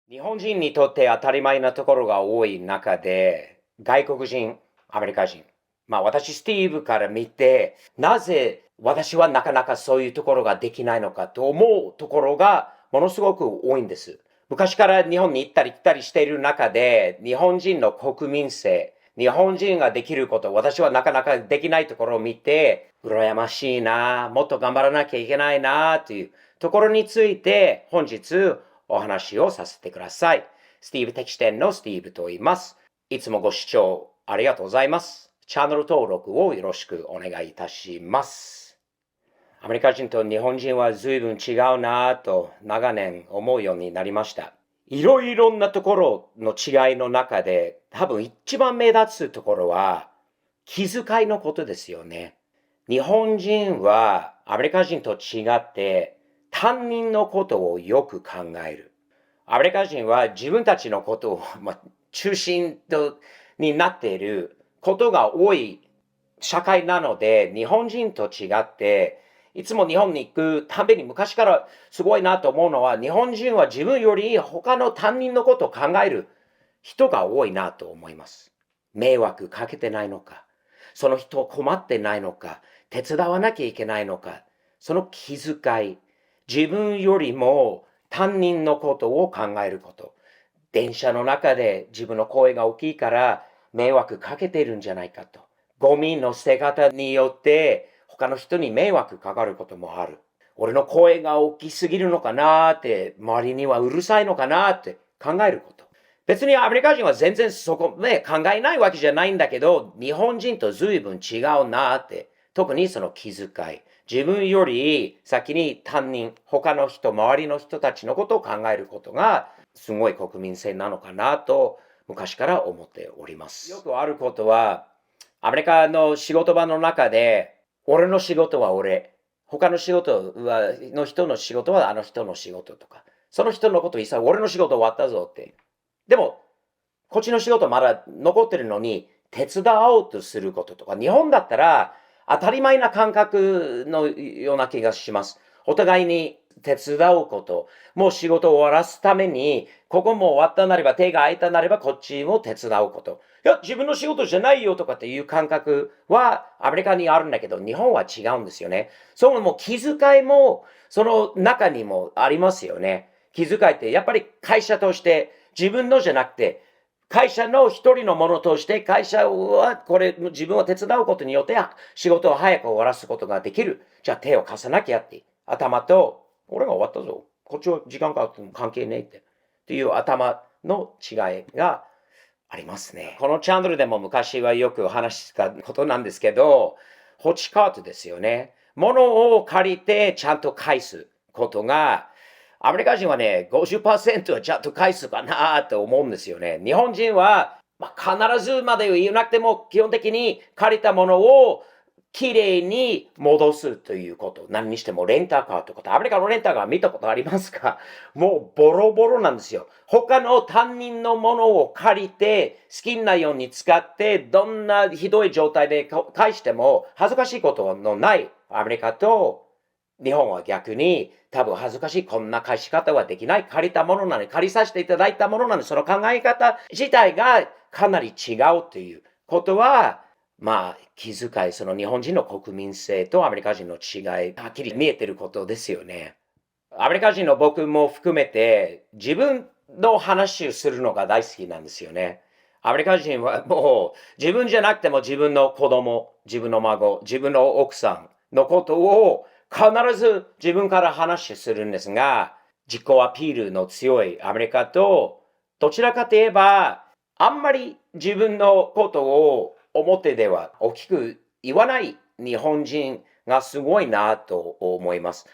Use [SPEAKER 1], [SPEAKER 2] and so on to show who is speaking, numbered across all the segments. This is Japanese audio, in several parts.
[SPEAKER 1] 日本人にとって当たり前なところが多い中で、外国人、アメリカ人、私、スティーブから見て、なぜ私はなかなかそういうところができないのかと思うところがものすごく多いんです。昔から日本に行ったり来たりしている中で、日本人の国民性、日本人ができること、私はなかなかできないところを見て、羨ましいな、もっと頑張らなきゃいけないな、というところについて、本日お話をさせてください。スティーブ的視点のスティーブと言います。いつもご視聴ありがとうございます。チャンネル登録をよろしくお願いいたします。アメリカ人と日本人は随分違うなぁと長年思うようになりました。いろいろなところの違いの中で多分一番目立つところは気遣いのことですよね。日本人はアメリカ人と違って他人のことをよく考える。アメリカ人は自分たちのことを、中心になっていることが多い社会なので、日本人と違って、いつも日本に行くたびに昔からすごいなと思うのは、日本人は自分より他の他人のことを考える人が多いなと思います。迷惑かけてないのか、その人困ってないのか、手伝わなきゃいけないのか、その気遣い、自分よりも他人のことを考えること。電車の中で自分の声が大きいから迷惑かけているんじゃないかと。ゴミの捨て方によって他の人に迷惑かかることもある。俺の声が大きすぎるのかなって、周りにはうるさいのかなって考えること。別にアメリカ人は全然そこね、考えないわけじゃないんだけど、日本人と随分違うなって。特にその気遣い。自分より先に他人、他の人、周りの人たちのことを考えることが、すごい国民性なのかなと、昔から思っております。よくあることは、アメリカの仕事場の中で、俺の仕事は俺、他の仕事の人の仕事はあの人の仕事とか、その人のこと一切俺の仕事終わったぞって。でも、こっちの仕事まだ残ってるのに、手伝おうとすることとか、日本だったら当たり前な感覚のような気がします。お互いに手伝うこと、もう仕事を終わらすために、ここも終わったなれば、手が空いたなれば、こっちも手伝うこと。いや、自分の仕事じゃないよとかっていう感覚はアメリカにあるんだけど、日本は違うんですよね。そのもう気遣いも、その中にもありますよね。気遣いってやっぱり会社として自分のじゃなくて、会社の一人のものとして会社はこれ自分を手伝うことによって仕事を早く終わらすことができる。じゃあ手を貸さなきゃって。頭と、俺が終わったぞ。こっちは時間かかっても関係ねえって。っていう頭の違いがありますね。このチャンネルでも昔はよく話したことなんですけど、ホチカートですよね。物を借りてちゃんと返すことが、アメリカ人はね、50% はちゃんと返すかなと思うんですよね。日本人は、必ずまで言わなくても、基本的に借りたものをきれいに戻すということ。何にしてもレンタカーとか、アメリカのレンタカー見たことありますか？もうボロボロなんですよ。他の他人のものを借りて、好きなように使って、どんなひどい状態で返しても恥ずかしいことのないアメリカと、日本は逆に多分恥ずかしいこんな返し方はできない。借りたものなのに、借りさせていただいたものなのに、その考え方自体がかなり違うということは、気遣い、その日本人の国民性とアメリカ人の違い、はっきり見えてることですよね。アメリカ人の僕も含めて、自分の話をするのが大好きなんですよね。アメリカ人はもう自分じゃなくても自分の子供、自分の孫、自分の奥さんのことを必ず自分から話するんですが、自己アピールの強いアメリカと、どちらかといえば、あんまり自分のことを表では大きく言わない日本人がすごいなと思います。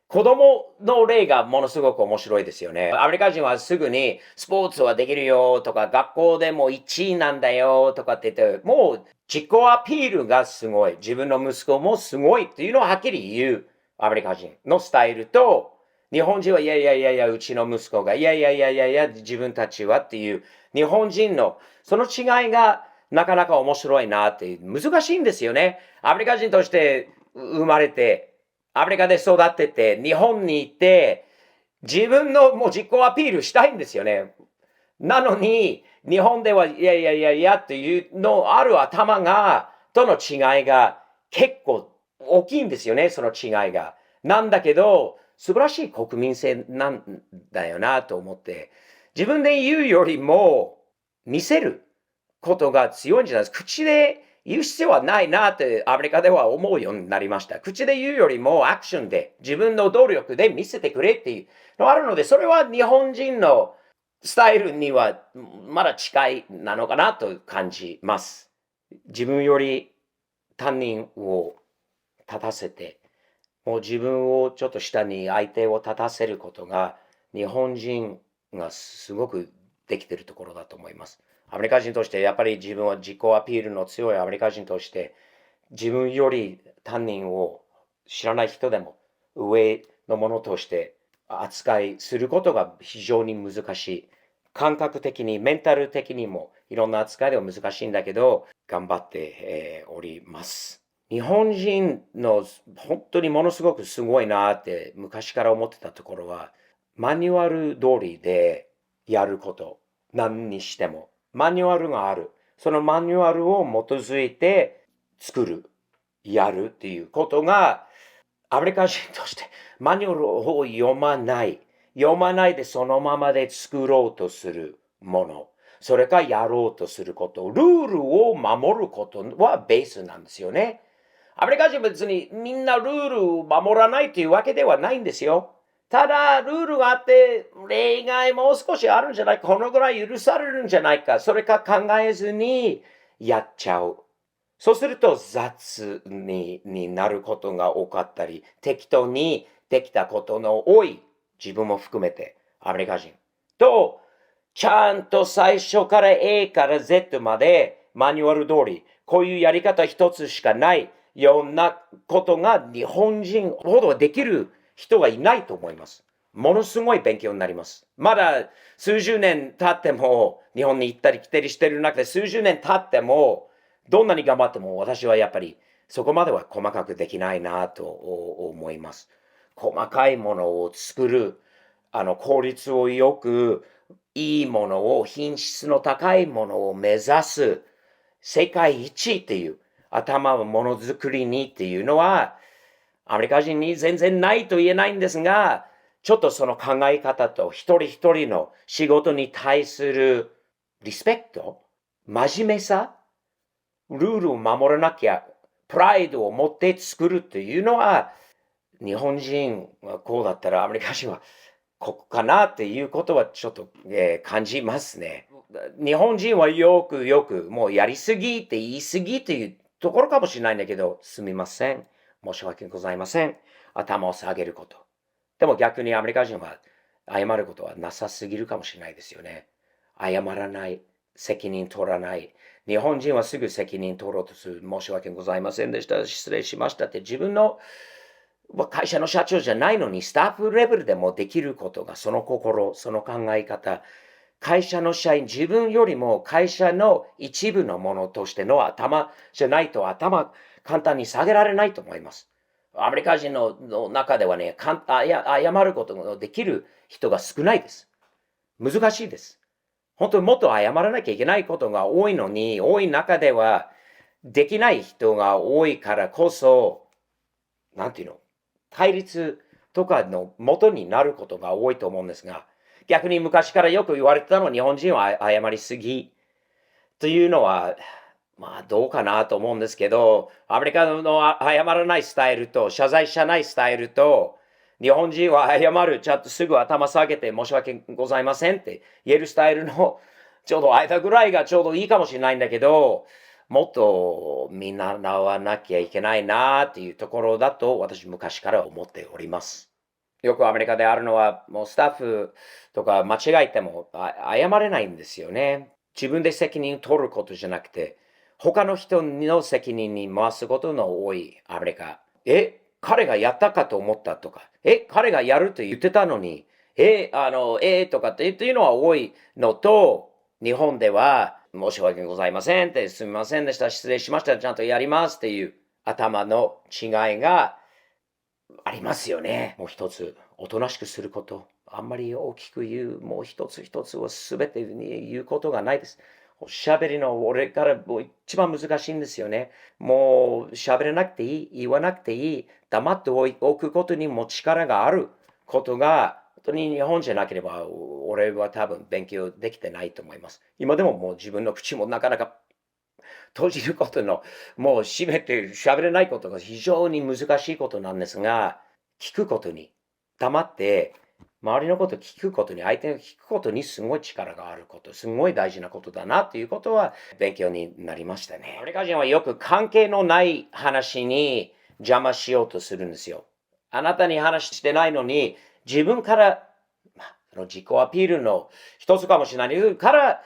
[SPEAKER 1] 子供の例がものすごく面白いですよね。アメリカ人はすぐにスポーツはできるよとか、学校でも1位なんだよとかって言って、もう自己アピールがすごい。自分の息子もすごいっていうのをはっきり言うアメリカ人のスタイルと、日本人はいやいやいやいや、うちの息子がいやいやいやいやいや、自分たちはっていう日本人のその違いがなかなか面白いなって難しいんですよね。アメリカ人として生まれて、アメリカで育ってて、日本に行って、自分のもう自己アピールしたいんですよね。なのに、日本ではいやいやいやいやっていうのある頭との違いが結構大きいんですよね、その違いが。なんだけど、素晴らしい国民性なんだよなと思って、自分で言うよりも見せることが強いんじゃないですか。口で言う必要はないなってアメリカでは思うようになりました。口で言うよりもアクションで自分の努力で見せてくれっていうのがあるので、それは日本人のスタイルにはまだ近いなのかなと感じます。自分より他人を立たせて、もう自分をちょっと下に相手を立たせることが日本人がすごくできているところだと思います。アメリカ人としてやっぱり自分は自己アピールの強いアメリカ人として自分より他人を知らない人でも上のものとして扱いすることが非常に難しい。感覚的に、メンタル的にもいろんな扱いでは難しいんだけど、頑張って、おります。日本人の本当にものすごくすごいなって昔から思ってたところは、マニュアル通りでやること、何にしても。マニュアルがある。そのマニュアルを基づいて作る、やるっていうことが、アメリカ人としてマニュアルを読まないでそのままで作ろうとするもの。それかやろうとすること。ルールを守ることはベースなんですよね。アメリカ人は別にみんなルールを守らないというわけではないんですよ。ただ、ルールがあって、例外もう少しあるんじゃないか、このぐらい許されるんじゃないか、それか考えずにやっちゃう。そうすると雑になることが多かったり、適当にできたことの多い、自分も含めてアメリカ人と、ちゃんと最初から A から Z までマニュアル通り、こういうやり方一つしかないようなことが日本人ほどできる人はいないと思います。ものすごい勉強になります。まだ数十年経っても、日本に行ったり来たりしてる中で数十年経っても、どんなに頑張っても私はやっぱりそこまでは細かくできないなと思います。細かいものを作る、効率をよく、いいものを、品質の高いものを目指す、世界一っていう頭をものづくりにっていうのは、アメリカ人に全然ないと言えないんですが、ちょっとその考え方と一人一人の仕事に対するリスペクト、真面目さ、ルールを守らなきゃ、プライドを持って作るというのは、日本人はこうだったらアメリカ人はここかなっていうことはちょっと、感じますね。日本人はよくよくもうやりすぎって言いすぎっていうところかもしれないんだけど、すみません。申し訳ございません。頭を下げること。でも逆にアメリカ人は謝ることはなさすぎるかもしれないですよね。謝らない。責任取らない。日本人はすぐ責任取ろうとする。申し訳ございませんでした。失礼しましたって自分の会社の社長じゃないのにスタッフレベルでもできることがその心、その考え方、会社の社員、自分よりも会社の一部のものとしての頭じゃないと頭簡単に下げられないと思います。アメリカ人の中ではね、謝ることができる人が少ないです。難しいです。本当にもっと謝らなきゃいけないことが多いのに、多い中ではできない人が多いからこそ、なんていうの、対立とかの元になることが多いと思うんですが、逆に昔からよく言われてたのは日本人は謝りすぎというのは、まあどうかなと思うんですけど、アメリカの謝らないスタイルと謝罪しないスタイルと、日本人は謝る、ちゃんとすぐ頭下げて申し訳ございませんって言えるスタイルのちょうど間ぐらいがちょうどいいかもしれないんだけど、もっと見習わなきゃいけないなっていうところだと私昔から思っております。よくアメリカであるのは、もうスタッフとか間違えても謝れないんですよね。自分で責任取ることじゃなくて、他の人の責任に回すことの多いアメリカ。彼がやったかと思ったとか、彼がやると言ってたのに、とかっていうのは多いのと、日本では、申し訳ございませんって、すみませんでした、失礼しました、ちゃんとやりますっていう頭の違いがありますよね。もう一つ、おとなしくすること。あんまり大きく言う、もう一つ一つを全てに言うことがないです。おしゃべりの俺からもう一番難しいんですよね。もう喋らなくていい、言わなくていい、黙っておくことにも力があることが、本当に日本じゃなければ、俺は多分勉強できてないと思います。今でももう自分の口もなかなか閉じることの、もう閉めて喋れないことが非常に難しいことなんですが、聞くことに、黙って、周りのことを聞くことに、相手が聞くことにすごい力があること、すごい大事なことだなということは勉強になりましたね。アメリカ人はよく関係のない話に邪魔しようとするんですよ。あなたに話してないのに、自分から、その自己アピールの一つかもしれないから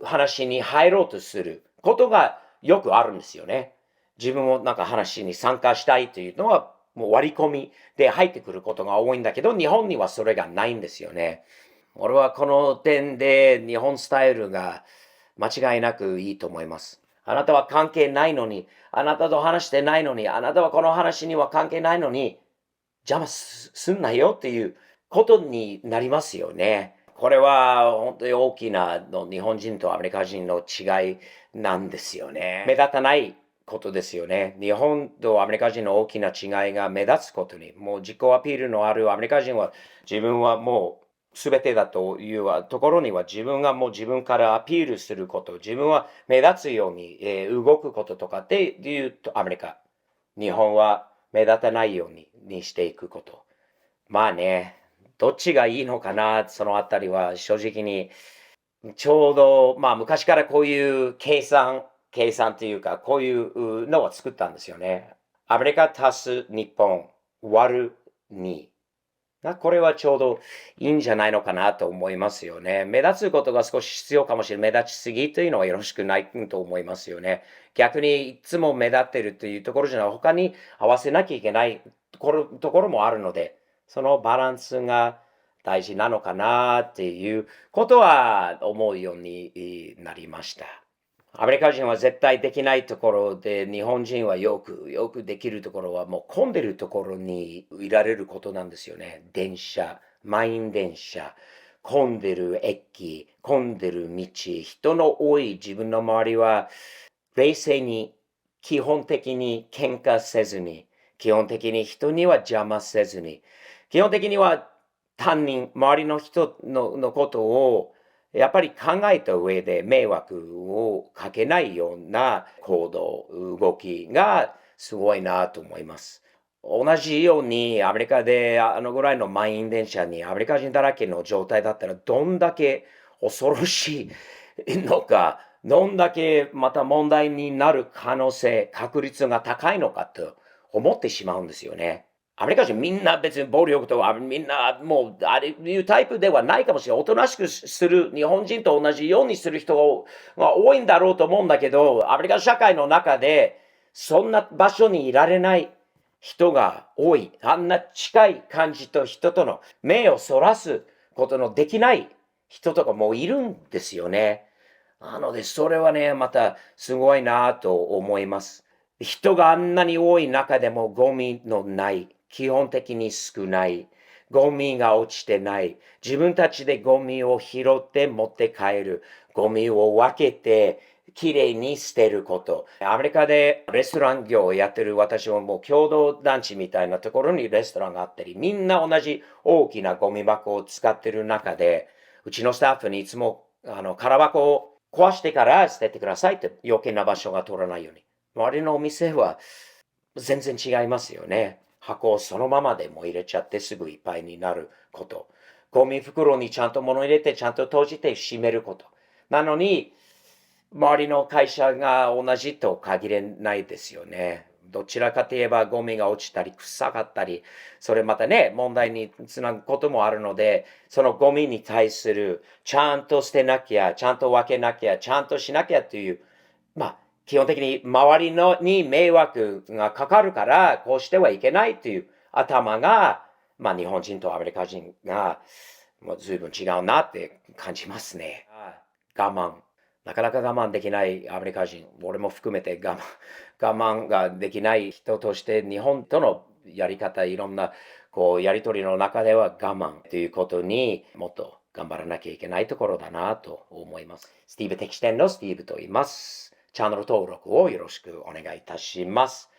[SPEAKER 1] 話に入ろうとすることがよくあるんですよね。自分もなんか話に参加したいというのは、もう割り込みで入ってくることが多いんだけど、日本にはそれがないんですよね。俺はこの点で日本スタイルが間違いなくいいと思います。あなたは関係ないのに、あなたと話してないのに、あなたはこの話には関係ないのに、邪魔すんなよっていうことになりますよね。これは本当に大きな日本人とアメリカ人の違いなんですよね。目立たないことですよね。日本とアメリカ人の大きな違いが目立つことに、もう自己アピールのあるアメリカ人は自分はもう全てだというところには自分がもう自分からアピールすること、自分は目立つように、動くこととかっていうとアメリカ。日本は目立たないようにしていくこと。まあね、どっちがいいのかな、そのあたりは正直に、ちょうど、まあ昔からこういう計算というか、こういうのを作ったんですよね。アメリカ足す日本割る2。これはちょうどいいんじゃないのかなと思いますよね。目立つことが少し必要かもしれない。目立ちすぎというのはよろしくないと思いますよね。逆にいつも目立ってるというところじゃない、他に合わせなきゃいけないところもあるので、そのバランスが大事なのかなっていうことは思うようになりました。アメリカ人は絶対できないところで、日本人はよくできるところは、もう混んでるところにいられることなんですよね。電車、満員電車、混んでる駅、混んでる道、人の多い自分の周りは、冷静に、基本的に喧嘩せずに、基本的に人には邪魔せずに、基本的には担任、周りの人のことをやっぱり考えた上で迷惑をかけないような行動、動きがすごいなと思います。同じようにアメリカであのぐらいの満員電車にアメリカ人だらけの状態だったらどんだけ恐ろしいのか、どんだけまた問題になる可能性、確率が高いのかと思ってしまうんですよね。アメリカ人みんな別に暴力とはみんなもうあれいうタイプではないかもしれない。おとなしくする日本人と同じようにする人が多いんだろうと思うんだけど、アメリカ社会の中でそんな場所にいられない人が多い。あんな近い感じと人との目をそらすことのできない人とかもいるんですよね。なので、それはね、またすごいなと思います。人があんなに多い中でもゴミのない、基本的に少ない、ゴミが落ちてない、自分たちでゴミを拾って持って帰る、ゴミを分けて、きれいに捨てること。アメリカでレストラン業をやってる私はもう共同団地みたいなところにレストランがあったり、みんな同じ大きなゴミ箱を使ってる中で、うちのスタッフにいつも空箱を壊してから捨ててくださいって余計な場所が取らないように。周りのお店は全然違いますよね。箱をそのままでも入れちゃってすぐいっぱいになること。ゴミ袋にちゃんと物入れてちゃんと閉じて閉めること。なのに、周りの会社が同じと限れないですよね。どちらかといえばゴミが落ちたり臭かったり、それまたね、問題につなぐこともあるので、そのゴミに対するちゃんと捨てなきゃ、ちゃんと分けなきゃ、ちゃんとしなきゃという、まあ、基本的に周りに迷惑がかかるから、こうしてはいけないという頭が、まあ日本人とアメリカ人が、もう随分違うなって感じますね。我慢。なかなか我慢できないアメリカ人、俺も含めて我慢ができない人として日本とのやり方、いろんなやりとりの中では我慢ということにもっと頑張らなきゃいけないところだなと思います。スティーブ的視点のスティーブと言います。チャンネル登録をよろしくお願いいたします。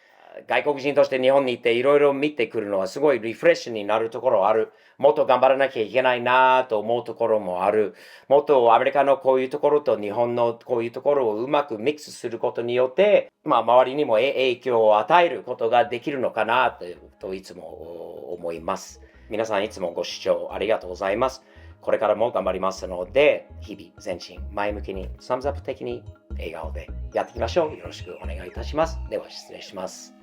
[SPEAKER 1] 外国人として日本に行っていろいろ見てくるのはすごいリフレッシュになるところある。もっと頑張らなきゃいけないなと思うところもある。もっとアメリカのこういうところと日本のこういうところをうまくミックスすることによって、周りにも影響を与えることができるのかなといつも思います。皆さんいつもご視聴ありがとうございます。これからも頑張りますので、日々前進、前向きに、サムズアップ的に笑顔でやっていきましょう。よろしくお願いいたします。では失礼します。